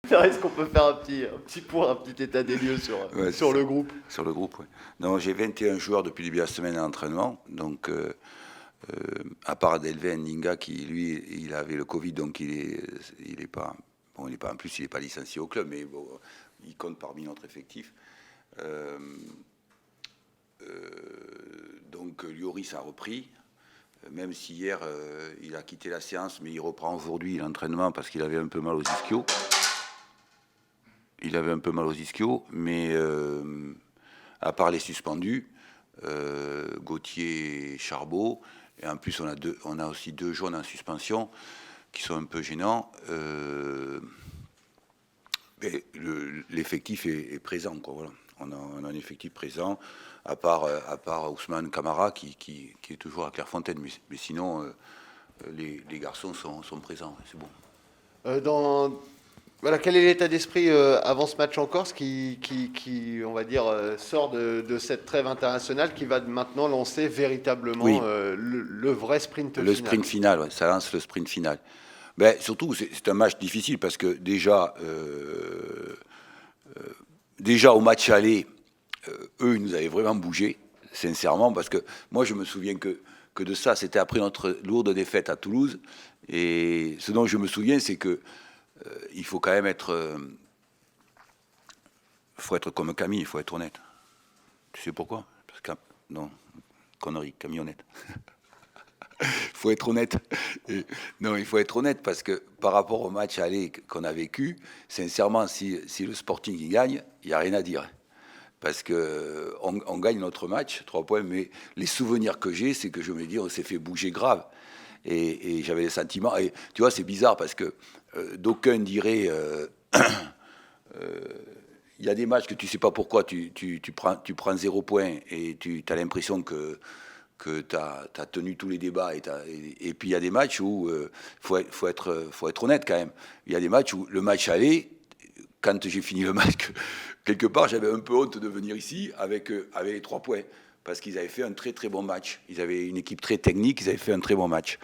Est-ce qu'on peut faire un petit point, un petit état des lieux Ouais, sur c'est ça. le groupe? Sur le groupe, oui. Non, j'ai 21 joueurs depuis le début de la semaine à l'entraînement. Donc, à part Delvin Ninga qui, lui, il avait le Covid, donc il est pas. Bon, il est pas, en plus, il n'est pas licencié au club, mais bon, il compte parmi notre effectif. Euh, donc, Lloris a repris. Même si hier, il a quitté la séance, mais il reprend aujourd'hui l'entraînement parce qu'il avait un peu mal aux ischios. Il avait un peu mal aux ischios, mais à part les suspendus, Gauthier et Charbot, et en plus on a aussi deux jaunes en suspension qui sont un peu gênants. Mais l'effectif est présent, quoi, voilà. On a un effectif présent, à part Ousmane Camara qui est toujours à Clairefontaine, mais sinon les garçons sont présents, c'est bon. Dans, voilà, quel est l'état d'esprit avant ce match en Corse on va dire, sort de cette trêve internationale qui va maintenant lancer véritablement Oui, le vrai sprint le final? sprint final, ouais, ça lance le sprint final. Ben, surtout, c'est un match difficile parce que déjà au match aller, eux, ils nous avaient vraiment bougé, sincèrement, parce que moi, je me souviens que de ça, c'était après notre lourde défaite à Toulouse. Et ce dont je me souviens, c'est que il faut quand même faut être comme Camille, il faut être honnête. Tu sais pourquoi? Parce que, non, connerie, camionnette. Il faut être honnête. Non, il faut être honnête parce que par rapport au match aller qu'on a vécu, sincèrement, si le Sporting y gagne, il n'y a rien à dire. Parce que on gagne notre match, 3 points, mais les souvenirs que j'ai, c'est que je me dis, on s'est fait bouger grave. Et j'avais des sentiments. Et tu vois, c'est bizarre parce que d'aucuns diraient, il y a des matchs que tu ne sais pas pourquoi, tu prends 0 point et tu as l'impression que tu as tenu tous les débats. Et puis il y a des matchs où faut être honnête quand même. Il y a des matchs où le match allait, quand j'ai fini le match, quelque part j'avais un peu honte de venir ici avec les 3 points. Parce qu'ils avaient fait un très très bon match. Ils avaient une équipe très technique, ils avaient fait un très bon match.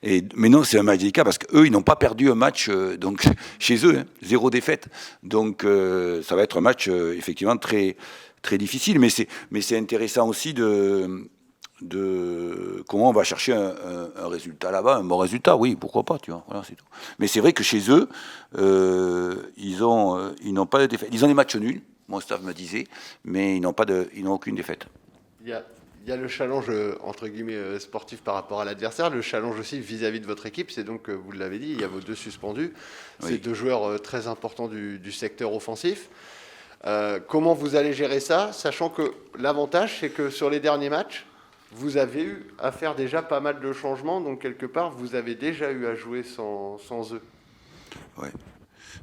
Mais non, c'est un match délicat parce qu'eux, ils n'ont pas perdu un match donc, chez eux, hein, 0 défaite. Donc ça va être un match effectivement très, très difficile. Mais c'est intéressant aussi de comment on va chercher un résultat là-bas, un bon résultat, oui, pourquoi pas, tu vois, voilà, c'est tout. Mais c'est vrai que chez eux, ils n'ont pas de défaite. Ils ont des matchs nuls, mon staff me disait, mais ils n'ont aucune défaite. Il y a, il y a le challenge, entre guillemets, sportif par rapport à l'adversaire, le challenge aussi vis-à-vis de votre équipe, c'est donc, vous l'avez dit, il y a vos deux suspendus, c'est Oui. deux joueurs très importants du secteur offensif. Comment vous allez gérer ça, sachant que l'avantage, c'est que sur les derniers matchs, vous avez eu à faire déjà pas mal de changements, donc quelque part, vous avez déjà eu à jouer sans eux. Ouais.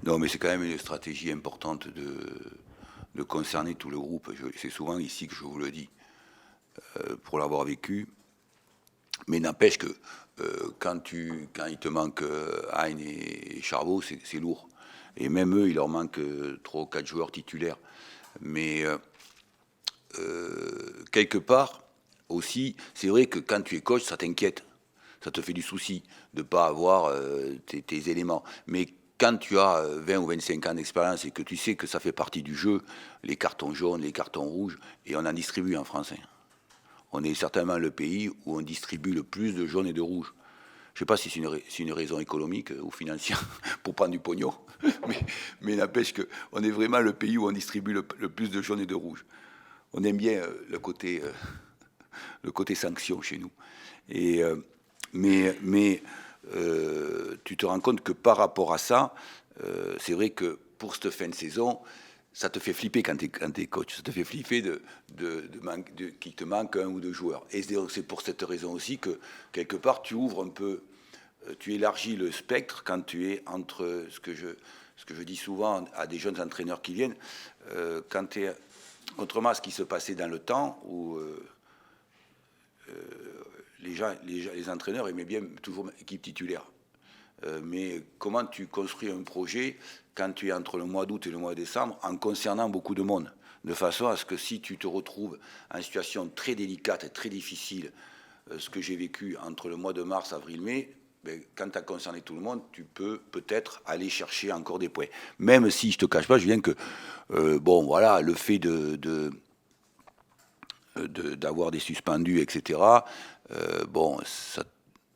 Non, mais c'est quand même une stratégie importante de concerner tout le groupe. C'est souvent ici que je vous le dis, pour l'avoir vécu. Mais n'empêche que quand il te manque Hein et Charbot, c'est lourd. Et même eux, il leur manque 3 ou 4 joueurs titulaires. Mais quelque part, aussi, c'est vrai que quand tu es coach, ça t'inquiète. Ça te fait du souci de ne pas avoir tes éléments. Mais quand tu as 20 ou 25 ans d'expérience et que tu sais que ça fait partie du jeu, les cartons jaunes, les cartons rouges, et on en distribue en France. Hein. On est certainement le pays où on distribue le plus de jaunes et de rouges. Je ne sais pas si c'est une raison économique ou financière pour prendre du pognon, mais n'empêche qu'on est vraiment le pays où on distribue le plus de jaunes et de rouges. On aime bien le côté sanction chez nous. Et, tu te rends compte que par rapport à ça, c'est vrai que pour cette fin de saison, ça te fait flipper quand tu es coach. Ça te fait flipper qu'il te manque un ou deux joueurs. Et c'est pour cette raison aussi que, quelque part, tu ouvres un peu, tu élargis le spectre quand tu es entre ce que je dis souvent à des jeunes entraîneurs qui viennent, quand tu es, contrairement à ce qui se passait dans le temps où les entraîneurs aimaient bien toujours équipe titulaire. Mais comment tu construis un projet quand tu es entre le mois d'août et le mois de décembre en concernant beaucoup de monde, de façon à ce que si tu te retrouves en situation très délicate et très difficile, ce que j'ai vécu entre le mois de mars, avril, mai, quand tu as concerné tout le monde, tu peux peut-être aller chercher encore des points. Même si, je ne te cache pas, Julien, que le fait d'avoir des suspendus, etc.,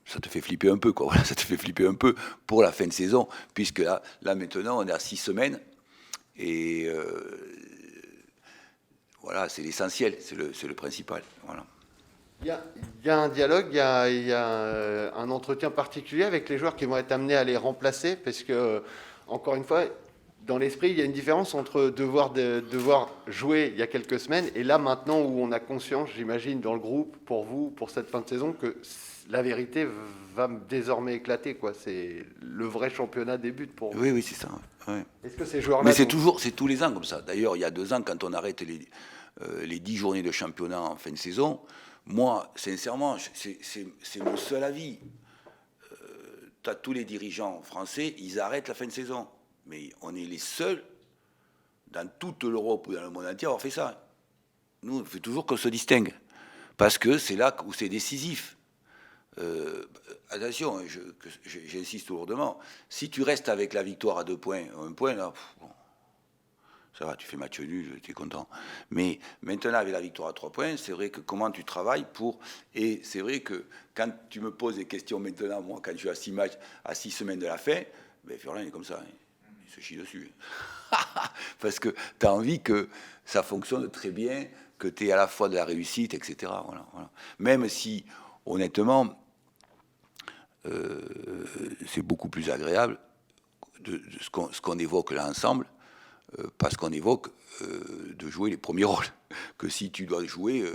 ça te fait flipper un peu, quoi. Voilà, ça te fait flipper un peu pour la fin de saison, puisque là maintenant, on est à 6 semaines, et voilà, c'est l'essentiel, c'est le principal. Voilà. Il y a un dialogue, il y a un entretien particulier avec les joueurs qui vont être amenés à les remplacer, parce que, encore une fois, dans l'esprit, il y a une différence entre devoir jouer il y a quelques semaines et là, maintenant, où on a conscience, j'imagine, dans le groupe, pour vous, pour cette fin de saison, que la vérité va désormais éclater, quoi. C'est le vrai championnat débute pour vous. Oui, c'est ça. Ouais. Est-ce que ces joueurs-là... Mais c'est tous les ans comme ça. D'ailleurs, il y a 2 ans, quand on arrête les 10 journées de championnat en fin de saison, moi, sincèrement, c'est mon seul avis. Tu as tous les dirigeants français, ils arrêtent la fin de saison. Mais on est les seuls, dans toute l'Europe ou dans le monde entier, à avoir fait ça. Nous, on fait toujours qu'on se distingue. Parce que c'est là où c'est décisif. Attention, j'insiste lourdement. Si tu restes avec la victoire à 2 points, 1 point, là, ça va, tu fais match nul, tu es content. Mais maintenant, avec la victoire à 3 points, c'est vrai que comment tu travailles pour... Et c'est vrai que quand tu me poses des questions maintenant, moi, quand je suis à 6 matchs, à 6 semaines de la fin, Furlan est comme ça. Il se chie dessus. Parce que tu as envie que ça fonctionne très bien, que tu aies à la fois de la réussite, etc. Voilà. Même si, honnêtement, c'est beaucoup plus agréable de ce qu'on évoque là ensemble, parce qu'on évoque de jouer les premiers rôles, que si tu dois jouer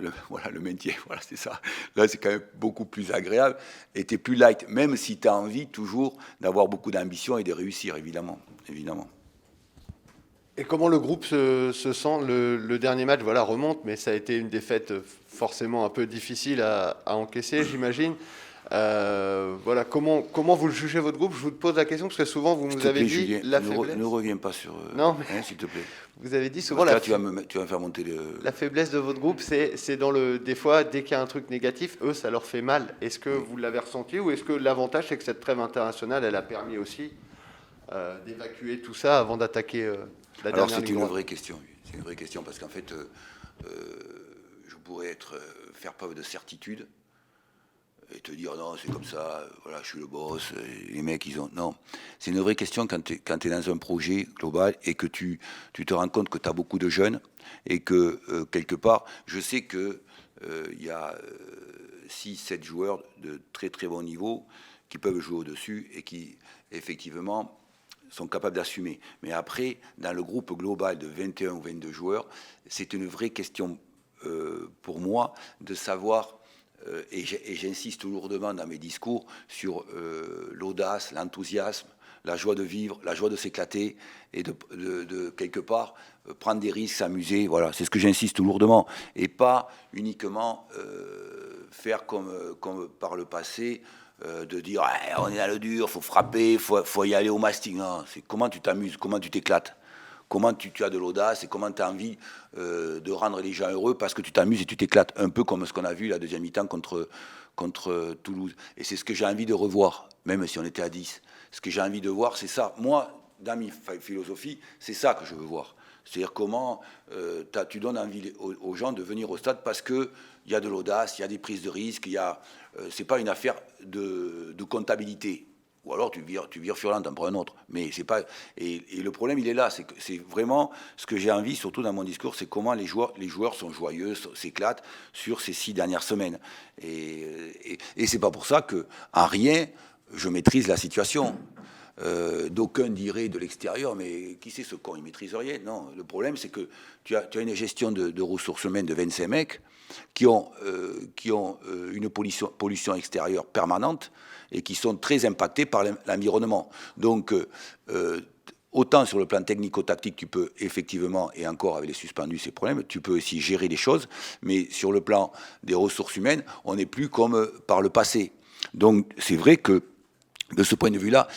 le maintien, voilà, c'est ça. Là, c'est quand même beaucoup plus agréable et tu es plus light, même si tu as envie toujours d'avoir beaucoup d'ambition et de réussir, évidemment. Et comment le groupe se sent le dernier match, voilà, remonte, mais ça a été une défaite forcément un peu difficile à encaisser, j'imagine. Voilà, comment vous le jugez, votre groupe? Je vous pose la question parce que souvent vous nous avez dit Julien, la faiblesse. Ne reviens pas sur... Non, mais s'il te plaît. Vous avez dit souvent tu vas me faire monter la faiblesse de votre groupe, c'est dans des fois, dès qu'il y a un truc négatif, eux, ça leur fait mal. Est-ce que vous l'avez ressenti ou est-ce que l'avantage, c'est que cette trêve internationale, elle a permis aussi d'évacuer tout ça avant d'attaquer la dernière ligne? Alors, c'est une vraie question. C'est une vraie question parce qu'en fait, je pourrais faire preuve de certitude et te dire non, c'est comme ça, voilà, je suis le boss, les mecs, ils ont... Non, c'est une vraie question quand tu es dans un projet global et que tu te rends compte que tu as beaucoup de jeunes et que, quelque part, je sais qu'il y a 6-7 joueurs de très très bon niveau qui peuvent jouer au-dessus et qui, effectivement, sont capables d'assumer. Mais après, dans le groupe global de 21 ou 22 joueurs, c'est une vraie question pour moi de savoir... et j'insiste lourdement dans mes discours sur l'audace, l'enthousiasme, la joie de vivre, la joie de s'éclater et de quelque part prendre des risques, s'amuser. Voilà, c'est ce que j'insiste lourdement. Et pas uniquement faire comme par le passé, de dire on est dans le dur, il faut frapper, faut y aller au mastic. Non, c'est comment tu t'amuses, comment tu t'éclates. Comment tu as de l'audace et comment tu as envie de rendre les gens heureux parce que tu t'amuses et tu t'éclates. Un peu comme ce qu'on a vu la deuxième mi-temps contre Toulouse. Et c'est ce que j'ai envie de revoir, même si on était à 10. Ce que j'ai envie de voir, c'est ça. Moi, dans ma philosophie, c'est ça que je veux voir. C'est-à-dire comment tu donnes envie aux gens de venir au stade parce qu'il y a de l'audace, il y a des prises de risques, c'est pas une affaire de comptabilité. Ou alors tu vires Furlan, t'en prends un autre. Mais c'est pas. Et le problème, il est là. C'est vraiment ce que j'ai envie, surtout dans mon discours, c'est comment les joueurs sont joyeux, s'éclatent sur ces 6 dernières semaines. Et c'est pas pour ça que, en rien, je maîtrise la situation. D'aucuns diraient de l'extérieur, mais qui c'est ce con, il maîtrise rien. Non, le problème, c'est que tu as une gestion de ressources humaines de 25 mecs qui ont une pollution extérieure permanente et qui sont très impactés par l'environnement. Donc, autant sur le plan technico-tactique, tu peux effectivement, et encore avec les suspendus, ces problèmes, tu peux aussi gérer les choses, mais sur le plan des ressources humaines, on n'est plus comme par le passé. Donc, c'est vrai que, de ce point de vue-là,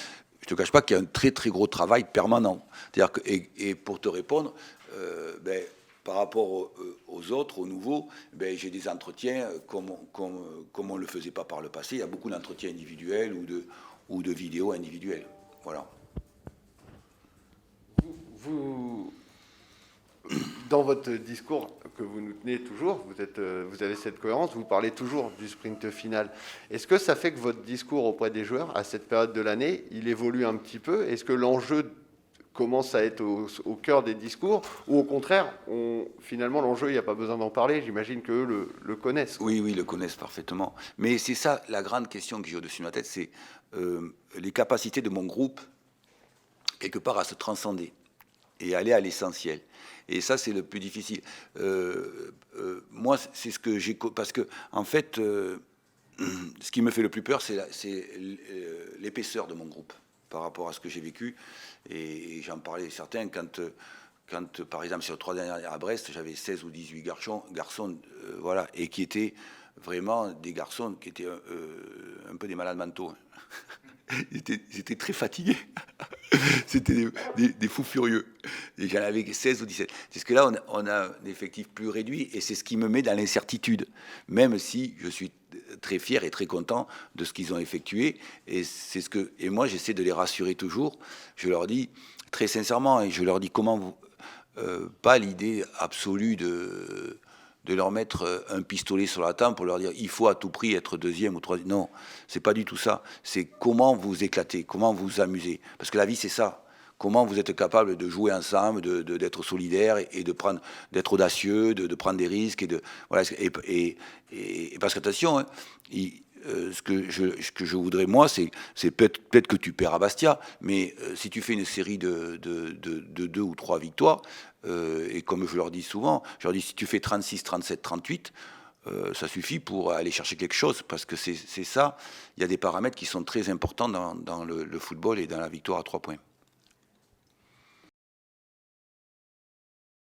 je ne te cache pas qu'il y a un très très gros travail permanent. C'est-à-dire que, et pour te répondre, par rapport aux autres, aux nouveaux, ben, j'ai des entretiens comme on ne le faisait pas par le passé. Il y a beaucoup d'entretiens individuels ou de vidéos individuelles. Voilà. Dans votre discours que vous nous tenez toujours, vous avez cette cohérence, vous parlez toujours du sprint final. Est-ce que ça fait que votre discours auprès des joueurs, à cette période de l'année, il évolue un petit peu? Est-ce que l'enjeu commence à être au cœur des discours, ou au contraire, finalement, l'enjeu, il n'y a pas besoin d'en parler, j'imagine qu'eux le connaissent? Oui, ils le connaissent parfaitement. Mais c'est ça, la grande question que j'ai au-dessus de ma tête, c'est les capacités de mon groupe, quelque part, à se transcender et aller à l'essentiel. Et ça, c'est le plus difficile. Moi, c'est ce que j'ai... Parce que, en fait, ce qui me fait le plus peur, c'est l'épaisseur de mon groupe par rapport à ce que j'ai vécu. Et j'en parlais certains quand, par exemple, sur les 3 dernières années à Brest, j'avais 16 ou 18 garçons voilà, et qui étaient vraiment des garçons qui étaient un peu des malades mentaux. Ils étaient très fatigués. C'était des fous furieux. Et j'en avais 16 ou 17. C'est ce que là, on a un effectif plus réduit et c'est ce qui me met dans l'incertitude. Même si je suis très fier et très content de ce qu'ils ont effectué. Et moi, j'essaie de les rassurer toujours. Je leur dis très sincèrement, et je leur dis comment vous... pas l'idée absolue de leur mettre un pistolet sur la tempe pour leur dire il faut à tout prix être deuxième ou troisième. Non, c'est pas du tout ça. C'est comment vous éclatez, comment vous amusez. Parce que la vie, c'est ça. Comment vous êtes capable de jouer ensemble, d'être solidaire et d'être audacieux, de prendre des risques voilà. Et parce qu'attention, hein, ce que je voudrais moi, c'est peut-être que tu perds à Bastia, mais si tu fais une série de 2 ou 3 victoires, et comme je leur dis souvent, je leur dis si tu fais 36, 37, 38, ça suffit pour aller chercher quelque chose, parce que c'est ça, il y a des paramètres qui sont très importants dans le football et dans la victoire à 3 points.